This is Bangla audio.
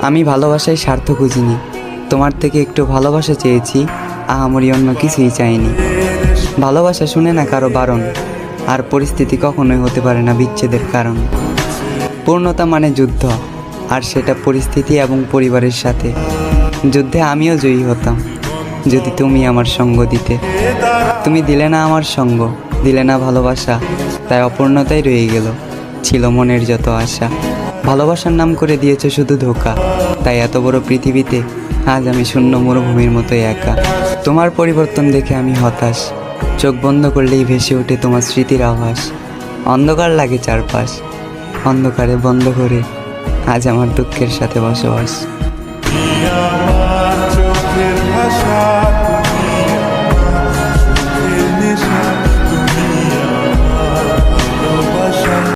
আমি ভালোবাসায় স্বার্থ খুঁজিনি, তোমার থেকে একটু ভালোবাসা চেয়েছি, আহামরি অন্য কিছুই চাইনি। ভালোবাসা শুনে না কারো বারণ, আর পরিস্থিতি কখনোই হতে পারে না বিচ্ছেদের কারণ। পূর্ণতা মানে যুদ্ধ, আর সেটা পরিস্থিতি এবং পরিবারের সাথে। যুদ্ধে আমিও জয়ী হতাম যদি তুমি আমার সঙ্গ দিতে। তুমি দিলে না আমার সঙ্গ, দিলে না ভালোবাসা, তাই অপূর্ণতাই রয়ে গেল, ছিল মনের যত আশা। ভালোবাসার নাম করে দিয়েছে শুধু ধোঁকা, তাই এত বড় পৃথিবীতে আজ আমি শূন্য মরুভূমির মতোই একা। তোমার পরিবর্তন দেখে আমি হতাশ, চোখ বন্ধ করলেই ভেসে ওঠে তোমার স্মৃতির আভাস। অন্ধকার লাগে চারপাশ, অন্ধকারে বন্ধ করে আজ আমার দুঃখের সাথে বসবাস।